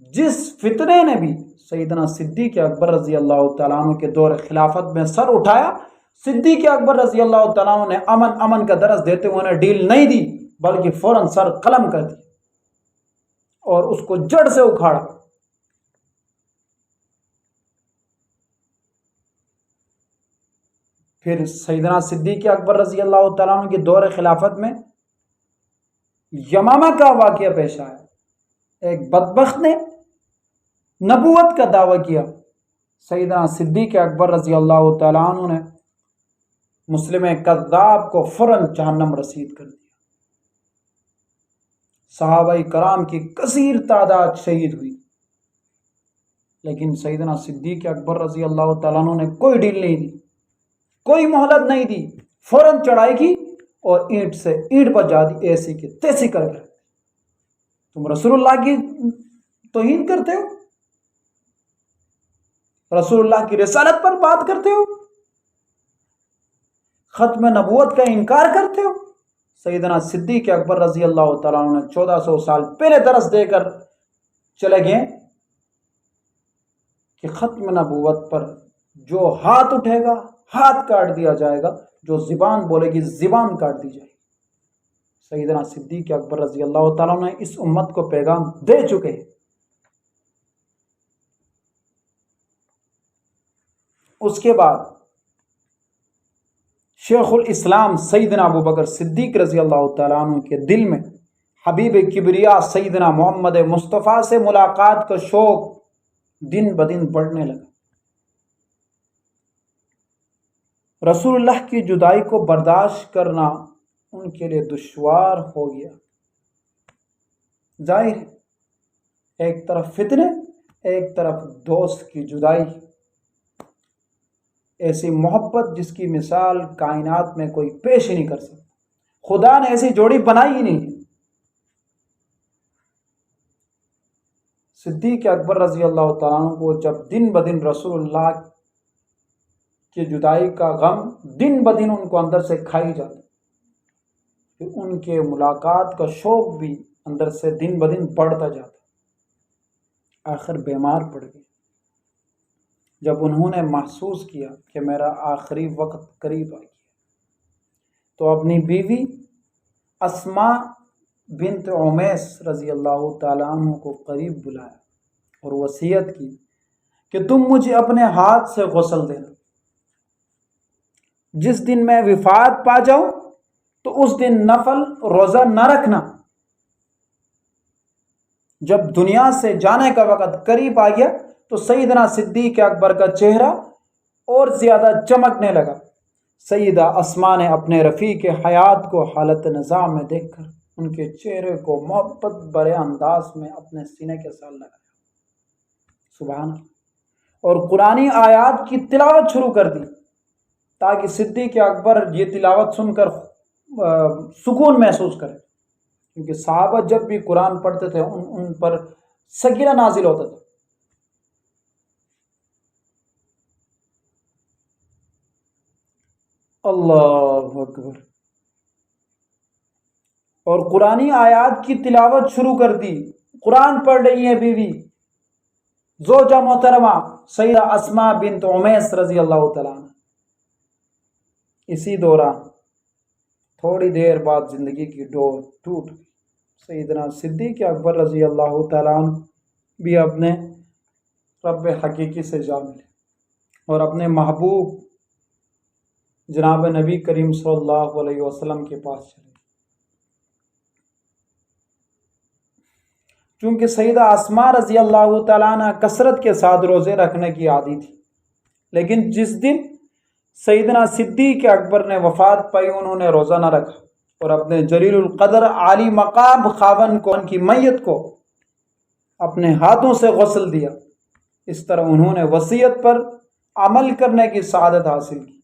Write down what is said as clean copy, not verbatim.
جس فتنے نے بھی سیدنا صدیق اکبر رضی اللہ تعالیٰ عنہ کے دور خلافت میں سر اٹھایا، صدیق اکبر رضی اللہ تعالیٰ عنہ نے امن کا درس دیتے ہوئے انہیں ڈیل نہیں دی، بلکہ فوراً سر قلم کر دی اور اس کو جڑ سے اکھاڑا۔ پھر سیدنا صدیق اکبر رضی اللہ تعالیٰ عنہ کے دور خلافت میں یمامہ کا واقعہ پیش آیا۔ ایک بدبخت نے نبوت کا دعویٰ کیا، سیدنا صدیق اکبر رضی اللہ تعالیٰ عنہ نے مسلم کذاب کو فوراً جہنم رسید کر دیا۔ صحابہ کرام کی کثیر تعداد شہید ہوئی، لیکن سیدنا صدیق اکبر رضی اللہ تعالیٰ عنہ نے کوئی ڈیل نہیں دی، کوئی مہلت نہیں دی، فوراً چڑھائی کی اور اینٹ سے اینٹ پر جا دی، ایسی کی تیسی کر کے۔ تم رسول اللہ کی توہین کرتے ہو، رسول اللہ کی رسالت پر بات کرتے ہو، ختم نبوت کا انکار کرتے ہو۔ سیدنا صدیق اکبر رضی اللہ تعالیٰ عنہ نے 1400 سال پہلے درس دے کر چلے گئے کہ ختم نبوت پر جو ہاتھ اٹھے گا ہاتھ کاٹ دیا جائے گا، جو زبان بولے گی زبان کاٹ دی جائے گی۔ سیدنا صدیق اکبر رضی اللہ تعالیٰ عنہ اس امت کو پیغام دے چکے ہیں۔ اس کے بعد شیخ الاسلام سیدنا ابوبکر صدیق رضی اللہ تعالیٰ عنہ کے دل میں حبیب کبریا سیدنا محمد مصطفیٰ سے ملاقات کا شوق دن بدن بڑھنے لگا۔ رسول اللہ کی جدائی کو برداشت کرنا ان کے لیے دشوار ہو گیا۔ ظاہر ہے ایک طرف فتنے، ایک طرف دوست کی جدائی، ایسی محبت جس کی مثال کائنات میں کوئی پیش ہی نہیں کر سکتا، خدا نے ایسی جوڑی بنائی ہی نہیں۔ صدیق اکبر رضی اللہ تعالیٰ عنہ کو جب دن بدن رسول اللہ کی جدائی کا غم دن بدن ان کو اندر سے کھائی جاتا، پھر ان کے ملاقات کا شوق بھی اندر سے دن بدن بڑھتا جاتا، آخر بیمار پڑ گئے۔ جب انہوں نے محسوس کیا کہ میرا آخری وقت قریب آ گیا، تو اپنی بیوی اسماء بنت عمیس رضی اللہ تعالیٰ عنہ کو قریب بلایا اور وصیت کی کہ تم مجھے اپنے ہاتھ سے غسل دینا، جس دن میں وفات پا جاؤں تو اس دن نفل روزہ نہ رکھنا۔ جب دنیا سے جانے کا وقت قریب آ گیا تو سیدنا صدیق اکبر کا چہرہ اور زیادہ چمکنے لگا۔ سیدہ اسماء نے اپنے رفیق حیات کو حالت نظام میں دیکھ کر ان کے چہرے کو محبت برے انداز میں اپنے سینے کے ساتھ لگایا، سبحان اللہ، اور قرآنی آیات کی تلاوت شروع کر دی تاکہ صدیق اکبر یہ تلاوت سن کر سکون محسوس کرے، کیونکہ صحابہ جب بھی قرآن پڑھتے تھے ان پر سکینہ نازل ہوتا تھا۔ اللہ اکبر، اور قرآنی آیات کی تلاوت شروع کر دی۔ قرآن پڑھ رہی ہے بیوی زوجہ محترمہ سیدہ اسماء بنت عمیس رضی اللہ تعالیٰ عنہ۔ اسی دوران تھوڑی دیر بعد زندگی کی ڈور ٹوٹ گئی۔ سیدنا صدیق اکبر رضی اللہ تعالیٰ عنہ بھی اپنے رب حقیقی سے جا ملے اور اپنے محبوب جناب نبی کریم صلی اللہ علیہ وسلم کے پاس چلے۔ چونکہ سیدہ اسماء رضی اللہ تعالیٰ عنہ کثرت کے ساتھ روزے رکھنے کی عادی تھی، لیکن جس دن سیدنا صدیق اکبر نے وفات پائی انہوں نے روزہ نہ رکھا اور اپنے جلیل القدر عالی مقام خاوند کو، ان کی میت کو اپنے ہاتھوں سے غسل دیا۔ اس طرح انہوں نے وصیت پر عمل کرنے کی سعادت حاصل کی۔